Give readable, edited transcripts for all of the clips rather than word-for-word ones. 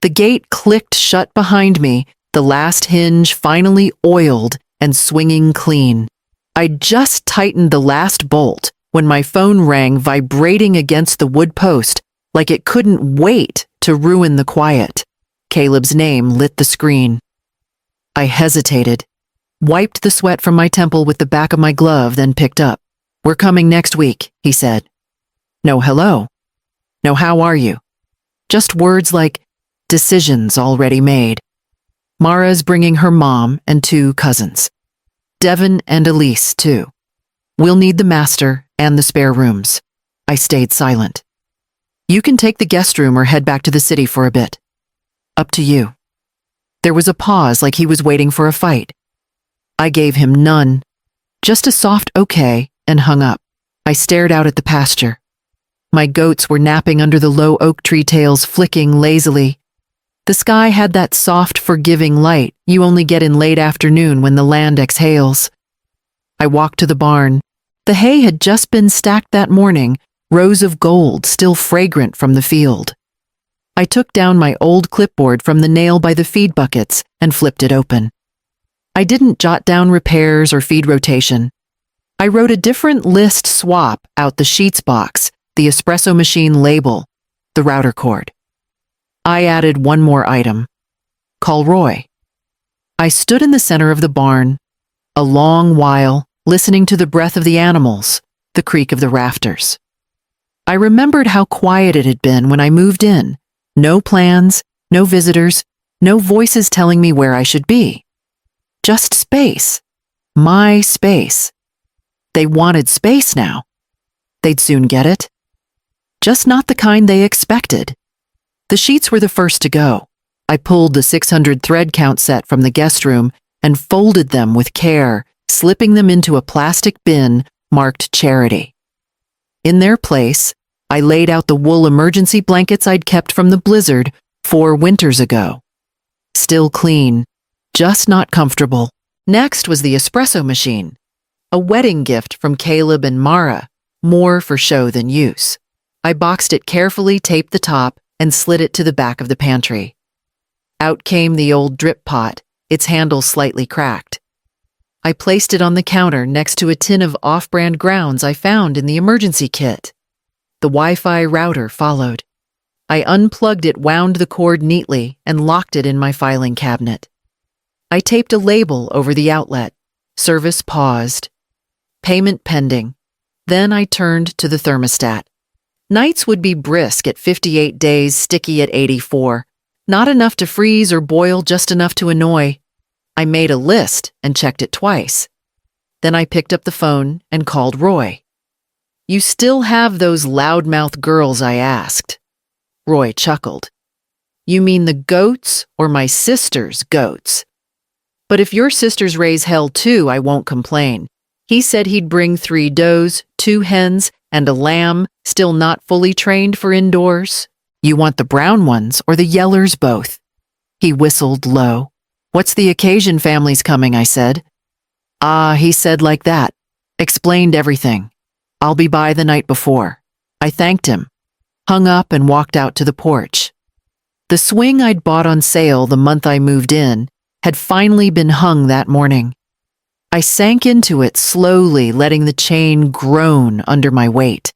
The gate clicked shut behind me, the last hinge finally oiled and swinging clean. I'd just tightened the last bolt when my phone rang, vibrating against the wood post like it couldn't wait to ruin the quiet. Caleb's name lit the screen. I hesitated, wiped the sweat from my temple with the back of my glove, then picked up. "We're coming next week," he said. No hello. No how are you. Just words like decisions already made. Mara's bringing her mom and 2 cousins. Devin and Elise, too. We'll need the master and the spare rooms. I stayed silent. You can take the guest room or head back to the city for a bit. Up to you. There was a pause, like he was waiting for a fight. I gave him none, just a soft okay, and hung up. I stared out at the pasture. My goats were napping under the low oak tree, tails flicking lazily. The sky had that soft, forgiving light you only get in late afternoon when the land exhales. I walked to the barn. The hay had just been stacked that morning, rows of gold still fragrant from the field. I took down my old clipboard from the nail by the feed buckets and flipped it open. I didn't jot down repairs or feed rotation. I wrote a different list swap out the sheets box, the espresso machine label, the router cord. I added one more item. Call Roy. I stood in the center of the barn, a long while, listening to the breath of the animals, the creak of the rafters. I remembered how quiet it had been when I moved in. No plans, no visitors, no voices telling me where I should be. Just space. My space. They wanted space now. They'd soon get it. Just not the kind they expected. The sheets were the first to go. I pulled the 600 thread count set from the guest room and folded them with care, slipping them into a plastic bin marked charity. In their place, I laid out the wool emergency blankets I'd kept from the blizzard 4 winters ago. Still clean, just not comfortable. Next was the espresso machine, a wedding gift from Caleb and Mara, more for show than use. I boxed it carefully, taped the top, and slid it to the back of the pantry. Out came the old drip pot, its handle slightly cracked. I placed it on the counter next to a tin of off-brand grounds I found in the emergency kit. The Wi-Fi router followed. I unplugged it, wound the cord neatly, and locked it in my filing cabinet. I taped a label over the outlet. Service paused. Payment pending. Then I turned to the thermostat. Nights would be brisk at 58 days, sticky at 84. Not enough to freeze or boil, just enough to annoy. I made a list and checked it twice. Then I picked up the phone and called Roy. "You still have those loudmouth girls?" I asked. Roy chuckled. "You mean the goats or my sister's goats? But if your sisters raise hell too, I won't complain. He said he'd bring 3 does, 2 hens, and a lamb, still not fully trained for indoors. You want the brown ones or the yellers both?" He whistled low. "What's the occasion, family's coming?" I said. "Ah," he said like that. Explained everything. "I'll be by the night before." I thanked him, hung up and walked out to the porch. The swing I'd bought on sale the month I moved in had finally been hung that morning. I sank into it slowly, letting the chain groan under my weight.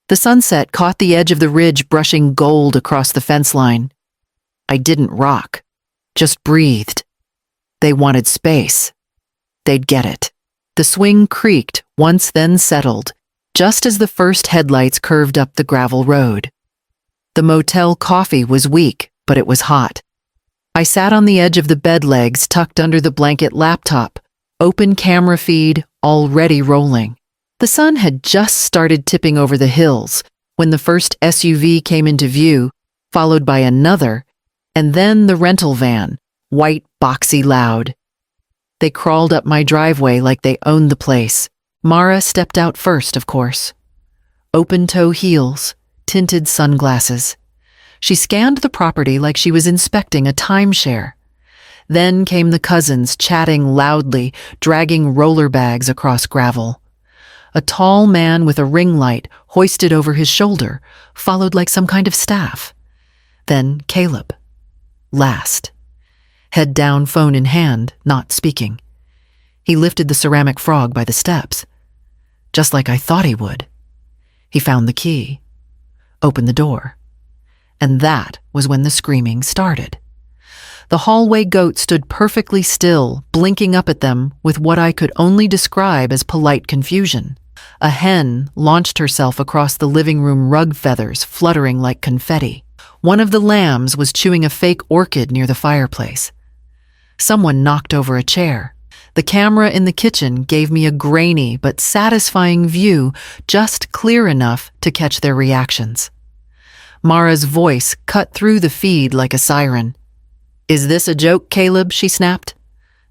The sunset caught the edge of the ridge, brushing gold across the fence line. I didn't rock, just breathed. They wanted space. They'd get it. The swing creaked once, then settled, just as the first headlights curved up the gravel road. The motel coffee was weak, but it was hot. I sat on the edge of the bed legs, tucked under the blanket laptop, open camera feed already rolling. The sun had just started tipping over the hills when the first SUV came into view, followed by another, and then the rental van, white, boxy, loud. They crawled up my driveway like they owned the place. Mara stepped out first, of course. Open-toe heels, tinted sunglasses. She scanned the property like she was inspecting a timeshare. Then came the cousins, chatting loudly, dragging roller bags across gravel. A tall man with a ring light hoisted over his shoulder, followed like some kind of staff. Then Caleb. last. Head down, phone in hand, not speaking. He lifted the ceramic frog by the steps, just like I thought he would. He found the key, opened the door, and that was when the screaming started. The hallway goat stood perfectly still, blinking up at them with what I could only describe as polite confusion. A hen launched herself across the living room, rug feathers fluttering like confetti. One of the lambs was chewing a fake orchid near the fireplace. Someone knocked over a chair. The camera in the kitchen gave me a grainy but satisfying view, just clear enough to catch their reactions. Mara's voice cut through the feed like a siren. "Is this a joke, Caleb?" she snapped.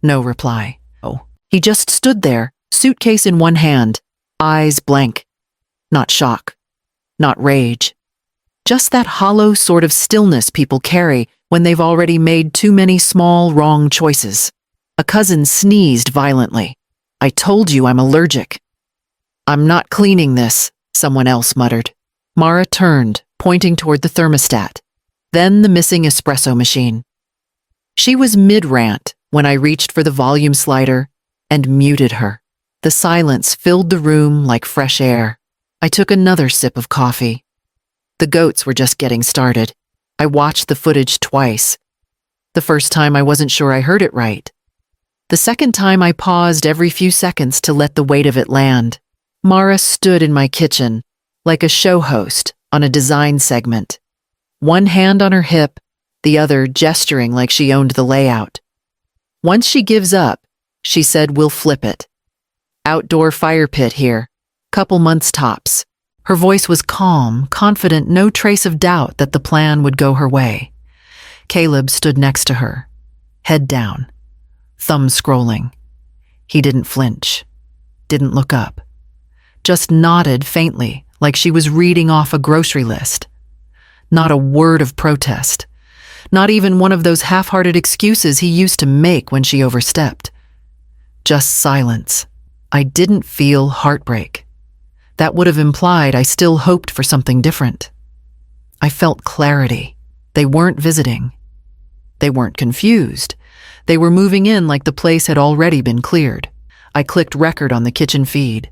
No reply. Oh. He just stood there, suitcase in one hand, eyes blank. Not shock, not rage. Just that hollow sort of stillness people carry when they've already made too many small, wrong choices. A cousin sneezed violently. "I told you I'm allergic." "I'm not cleaning this," someone else muttered. Mara turned, pointing toward the thermostat, then the missing espresso machine. She was mid-rant when I reached for the volume slider and muted her. The silence filled the room like fresh air. I took another sip of coffee. The goats were just getting started. I watched the footage twice. The first time I wasn't sure I heard it right. The second time I paused every few seconds to let the weight of it land. Mara stood in my kitchen, like a show host on a design segment. One hand on her hip, the other gesturing like she owned the layout. Once she gives up, she said, "We'll flip it. Outdoor fire pit here. Couple months tops." Her voice was calm, confident, no trace of doubt that the plan would go her way. Caleb stood next to her, head down, thumb scrolling. He didn't flinch, didn't look up, just nodded faintly like she was reading off a grocery list. Not a word of protest. Not even one of those half-hearted excuses he used to make when she overstepped. Just silence. I didn't feel heartbreak. That would have implied I still hoped for something different. I felt clarity. They weren't visiting. They weren't confused. They were moving in like the place had already been cleared. I clicked record on the kitchen feed.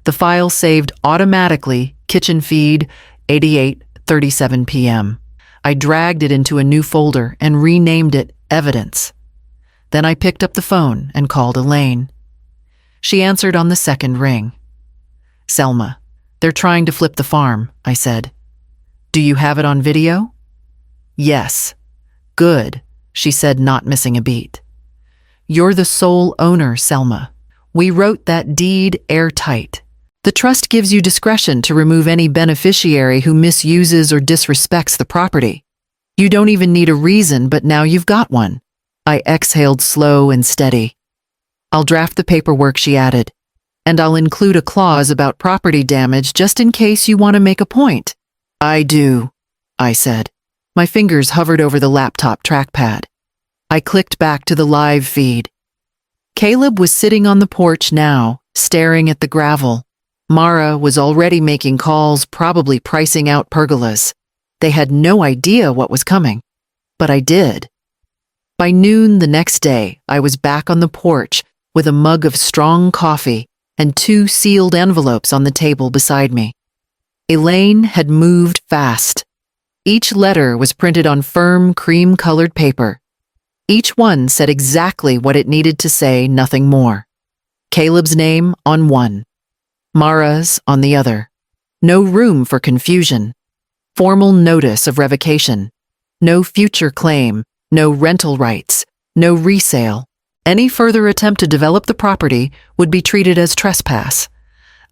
The file saved automatically, kitchen feed, 88:37 p.m. I dragged it into a new folder and renamed it Evidence. Then I picked up the phone and called Elaine. She answered on the second ring. "Selma, they're trying to flip the farm," I said. "Do you have it on video?" "Yes." "Good," she said, not missing a beat. "You're the sole owner, Selma. We wrote that deed airtight. The trust gives you discretion to remove any beneficiary who misuses or disrespects the property. You don't even need a reason, but now you've got one." I exhaled slow and steady. "I'll draft the paperwork," she added, "and I'll include a clause about property damage just in case you want to make a point." "I do," I said. My fingers hovered over the laptop trackpad. I clicked back to the live feed. Caleb was sitting on the porch now, staring at the gravel. Mara was already making calls, probably pricing out pergolas. They had no idea what was coming, but I did. By noon the next day, I was back on the porch with a mug of strong coffee and 2 sealed envelopes on the table beside me. Elaine had moved fast. Each letter was printed on firm, cream-colored paper. Each one said exactly what it needed to say, nothing more. Caleb's name on one, Mara's on the other. No room for confusion. Formal notice of revocation. No future claim, no rental rights, no resale. Any further attempt to develop the property would be treated as trespass.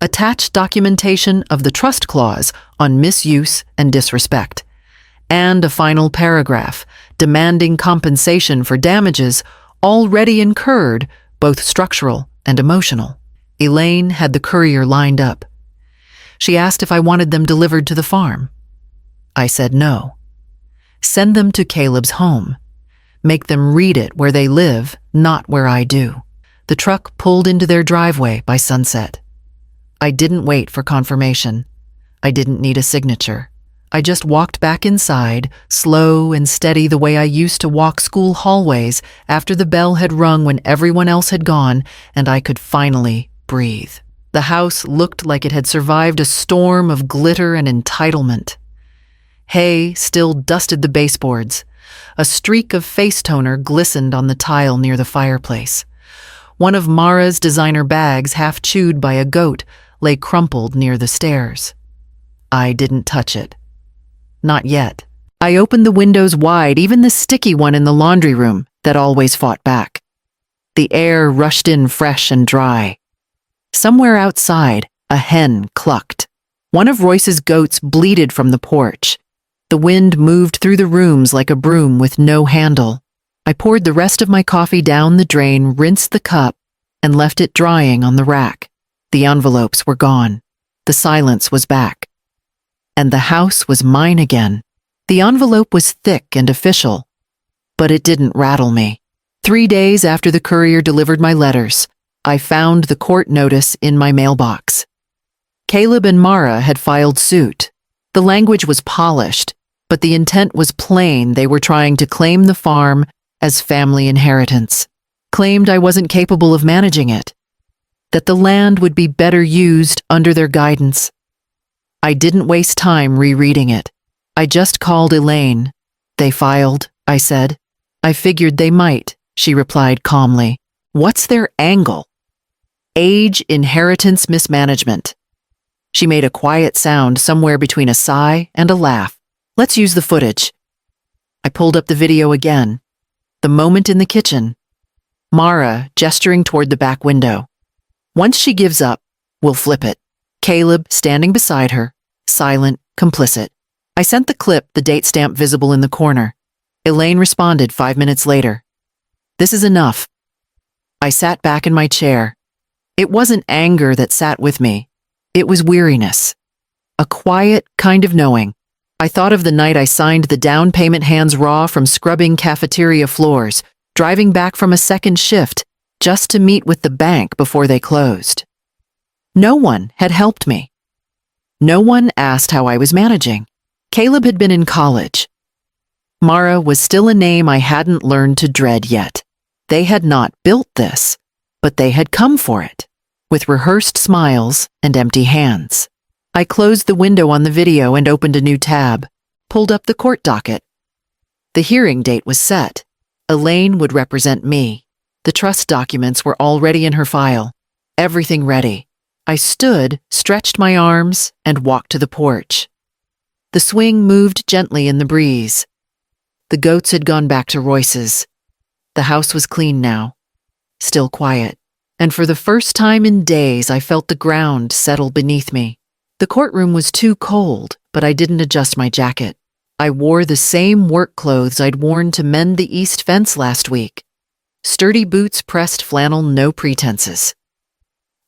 Attached documentation of the trust clause on misuse and disrespect. And a final paragraph demanding compensation for damages already incurred, both structural and emotional. Elaine had the courier lined up. She asked if I wanted them delivered to the farm. I said no. Send them to Caleb's home. Make them read it where they live, not where I do. The truck pulled into their driveway by sunset. I didn't wait for confirmation. I didn't need a signature. I just walked back inside, slow and steady the way I used to walk school hallways after the bell had rung when everyone else had gone and I could finally breathe. The house looked like it had survived a storm of glitter and entitlement. Hay still dusted the baseboards. A streak of face toner glistened on the tile near the fireplace. One of Mara's designer bags, half chewed by a goat, lay crumpled near the stairs. I didn't touch it. Not yet. I opened the windows wide, even the sticky one in the laundry room that always fought back. The air rushed in fresh and dry. Somewhere outside, a hen clucked. One of Royce's goats bleated from the porch. The wind moved through the rooms like a broom with no handle. I poured the rest of my coffee down the drain, rinsed the cup, and left it drying on the rack. The envelopes were gone. The silence was back. And the house was mine again. The envelope was thick and official, but it didn't rattle me. 3 days after the courier delivered my letters, I found the court notice in my mailbox. Caleb and Mara had filed suit. The language was polished, but the intent was plain. They were trying to claim the farm as family inheritance. Claimed I wasn't capable of managing it. That the land would be better used under their guidance. I didn't waste time rereading it. I just called Elaine. They filed, I said. I figured they might, she replied calmly. What's their angle? Age, inheritance, mismanagement. She made a quiet sound somewhere between a sigh and a laugh. Let's use the footage. I pulled up the video again. The moment in the kitchen. Mara gesturing toward the back window. Once she gives up, we'll flip it. Caleb standing beside her, silent, complicit. I sent the clip, the date stamp visible in the corner. Elaine responded 5 minutes later. This is enough. I sat back in my chair. It wasn't anger that sat with me. It was weariness. A quiet kind of knowing. I thought of the night I signed the down payment hands raw from scrubbing cafeteria floors, driving back from a second shift just to meet with the bank before they closed. No one had helped me. No one asked how I was managing. Caleb had been in college. Mara was still a name I hadn't learned to dread yet. They had not built this, but they had come for it, with rehearsed smiles and empty hands. I closed the window on the video and opened a new tab, pulled up the court docket. The hearing date was set. Elaine would represent me. The trust documents were already in her file. Everything ready. I stood, stretched my arms, and walked to the porch. The swing moved gently in the breeze. The goats had gone back to Royce's. The house was clean now, still quiet, and for the first time in days I felt the ground settle beneath me. The courtroom was too cold, but I didn't adjust my jacket. I wore the same work clothes I'd worn to mend the east fence last week. Sturdy boots, pressed flannel, no pretenses.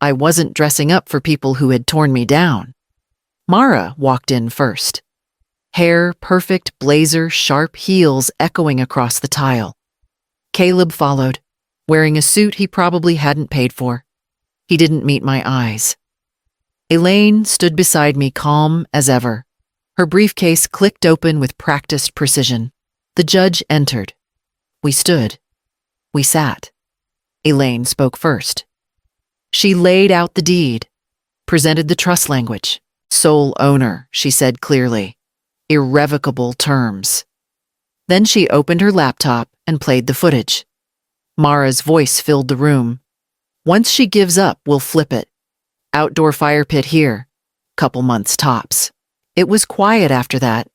I wasn't dressing up for people who had torn me down. Mara walked in first. Hair perfect, blazer, sharp heels echoing across the tile. Caleb followed, wearing a suit he probably hadn't paid for. He didn't meet my eyes. Elaine stood beside me, calm as ever. Her briefcase clicked open with practiced precision. The judge entered. We stood. We sat. Elaine spoke first. She laid out the deed, presented the trust language. Sole owner, she said clearly. Irrevocable terms. Then she opened her laptop and played the footage. Mara's voice filled the room. Once she gives up, we'll flip it. Outdoor fire pit here. Couple months tops. It was quiet after that.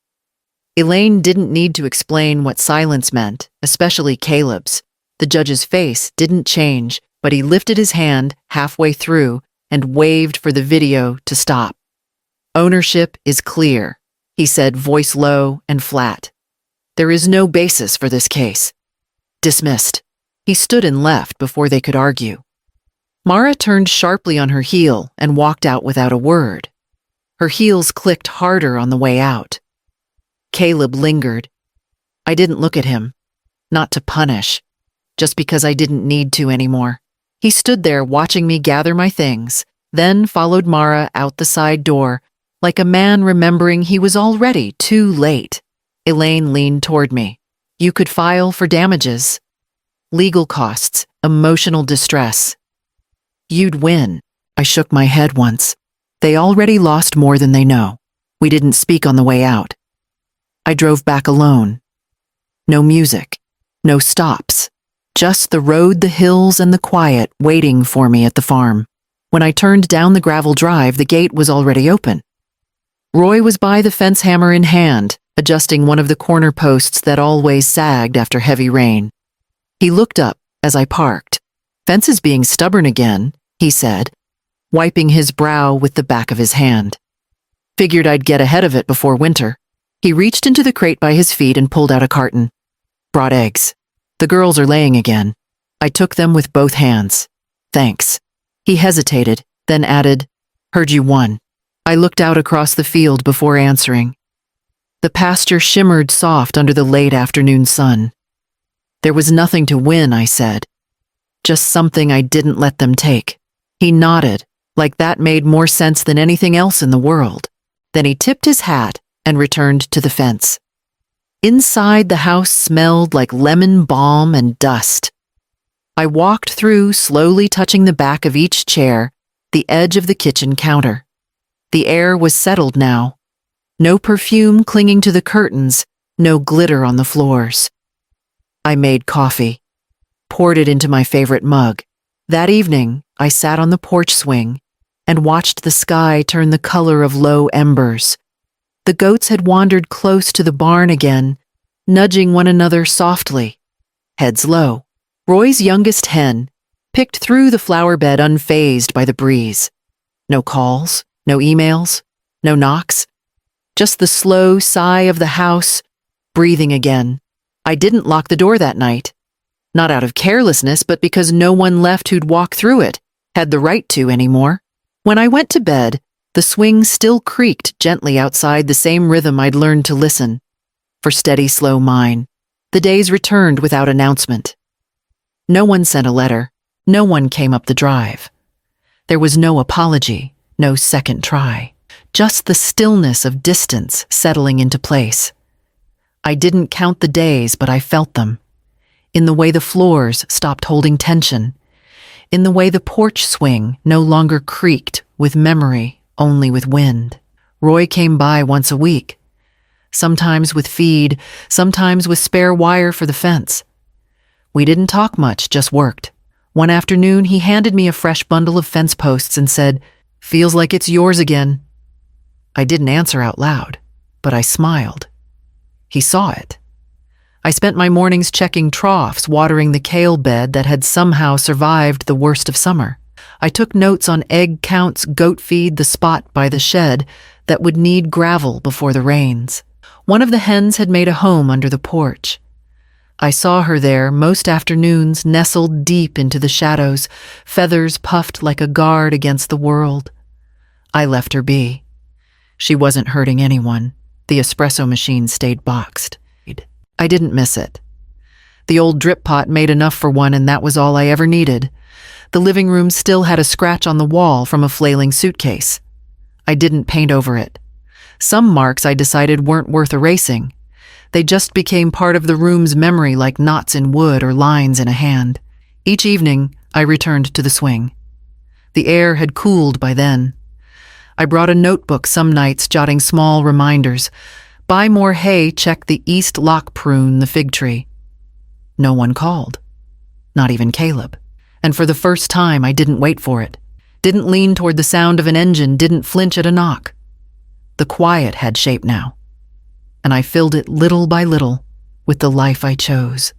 Elaine didn't need to explain what silence meant, especially Caleb's. The judge's face didn't change, but he lifted his hand halfway through and waved for the video to stop. Ownership is clear, he said, voice low and flat. There is no basis for this case. Dismissed. He stood and left before they could argue. Mara turned sharply on her heel and walked out without a word. Her heels clicked harder on the way out. Caleb lingered. I didn't look at him. Not to punish. Just because I didn't need to anymore. He stood there watching me gather my things, then followed Mara out the side door, like a man remembering he was already too late. Elaine leaned toward me. You could file for damages, legal costs, emotional distress. You'd win. I shook my head once. They already lost more than they know. We didn't speak on the way out. I drove back alone. No music, no stops, just the road, the hills, and the quiet waiting for me at the farm. When I turned down the gravel drive, the gate was already open. Roy was by the fence, hammer in hand, adjusting one of the corner posts that always sagged after heavy rain. He looked up as I parked. Fence is being stubborn again, he said, wiping his brow with the back of his hand. Figured I'd get ahead of it before winter. He reached into the crate by his feet and pulled out a carton. Brought eggs. The girls are laying again. I took them with both hands. Thanks. He hesitated, then added, Heard you won. I looked out across the field before answering. The pasture shimmered soft under the late afternoon sun. There was nothing to win, I said. Just something I didn't let them take. He nodded, like that made more sense than anything else in the world. Then he tipped his hat and returned to the fence. Inside, the house smelled like lemon balm and dust. I walked through, slowly touching the back of each chair, the edge of the kitchen counter. The air was settled now. No perfume clinging to the curtains, no glitter on the floors. I made coffee, poured it into my favorite mug. That evening, I sat on the porch swing and watched the sky turn the color of low embers. The goats had wandered close to the barn again, nudging one another softly, heads low. Roy's youngest hen picked through the flower bed unfazed by the breeze. No calls, no emails, no knocks. Just the slow sigh of the house, breathing again. I didn't lock the door that night. Not out of carelessness, but because no one left who'd walk through it, had the right to anymore. When I went to bed, the swing still creaked gently outside the same rhythm I'd learned to listen. For steady, slow mine, the days returned without announcement. No one sent a letter. No one came up the drive. There was no apology, no second try. Just the stillness of distance settling into place. I didn't count the days, but I felt them. In the way the floors stopped holding tension. In the way the porch swing no longer creaked with memory, only with wind. Roy came by once a week. Sometimes with feed, sometimes with spare wire for the fence. We didn't talk much, just worked. One afternoon, he handed me a fresh bundle of fence posts and said, "Feels like it's yours again." I didn't answer out loud, but I smiled. He saw it. I spent my mornings checking troughs, watering the kale bed that had somehow survived the worst of summer. I took notes on egg counts, goat feed, the spot by the shed that would need gravel before the rains. One of the hens had made a home under the porch. I saw her there most afternoons, nestled deep into the shadows, feathers puffed like a guard against the world. I left her be. She wasn't hurting anyone. The espresso machine stayed boxed. I didn't miss it. The old drip pot made enough for one, and that was all I ever needed. The living room still had a scratch on the wall from a flailing suitcase. I didn't paint over it. Some marks I decided weren't worth erasing. They just became part of the room's memory, like knots in wood or lines in a hand. Each evening, I returned to the swing. The air had cooled by then. I brought a notebook some nights, jotting small reminders. Buy more hay, check the east lock prune, the fig tree. No one called. Not even Caleb. And for the first time, I didn't wait for it. Didn't lean toward the sound of an engine, didn't flinch at a knock. The quiet had shape now. And I filled it little by little with the life I chose.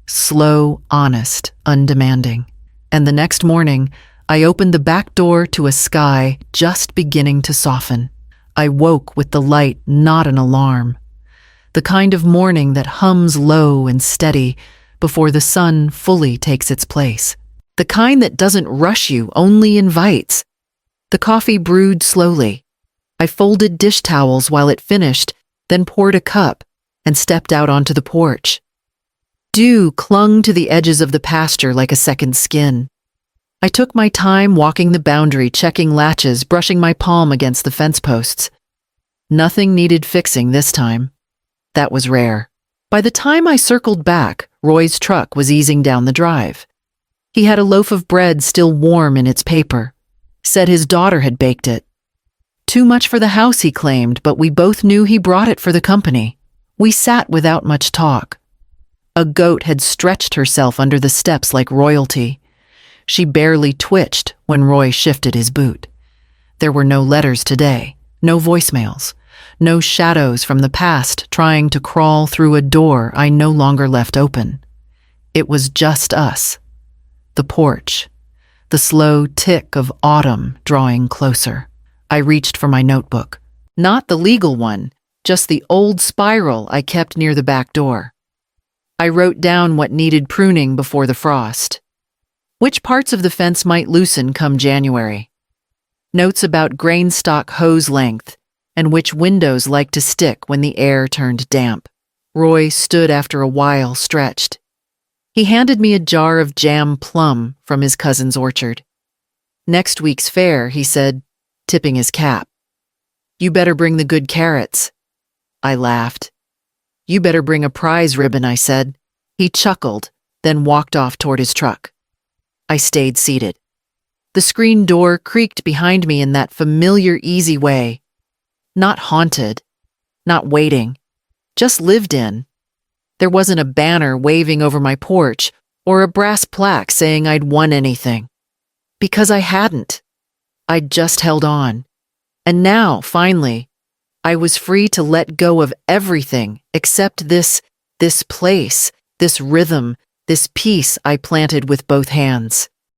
Slow, honest, undemanding. And the next morning, I opened the back door to a sky just beginning to soften. I woke with the light, not an alarm. The kind of morning that hums low and steady before the sun fully takes its place. The kind that doesn't rush you, only invites. The coffee brewed slowly. I folded dish towels while it finished, then poured a cup and stepped out onto the porch. Dew clung to the edges of the pasture like a second skin. I took my time walking the boundary, checking latches, brushing my palm against the fence posts. Nothing needed fixing this time. That was rare. By the time I circled back, Roy's truck was easing down the drive. He had a loaf of bread still warm in its paper. Said his daughter had baked it. Too much for the house, he claimed, but we both knew he brought it for the company. We sat without much talk. A goat had stretched herself under the steps like royalty. She barely twitched when Roy shifted his boot. There were no letters today, no voicemails, no shadows from the past trying to crawl through a door I no longer left open. It was just us. The porch. The slow tick of autumn drawing closer. I reached for my notebook. Not the legal one, just the old spiral I kept near the back door. I wrote down what needed pruning before the frost. Which parts of the fence might loosen come January. Notes about grain stock hose length and which windows like to stick when the air turned damp. Roy stood after a while, stretched. He handed me a jar of jam plum from his cousin's orchard. Next week's fair, he said, tipping his cap. You better bring the good carrots. I laughed. You better bring a prize ribbon, I said. He chuckled, then walked off toward his truck. I stayed seated. The screen door creaked behind me in that familiar, easy way. Not haunted, not waiting, just lived in. There wasn't a banner waving over my porch or a brass plaque saying I'd won anything. Because I hadn't. I'd just held on. And now, finally, I was free to let go of everything except this place, this rhythm, this peace I planted with both hands.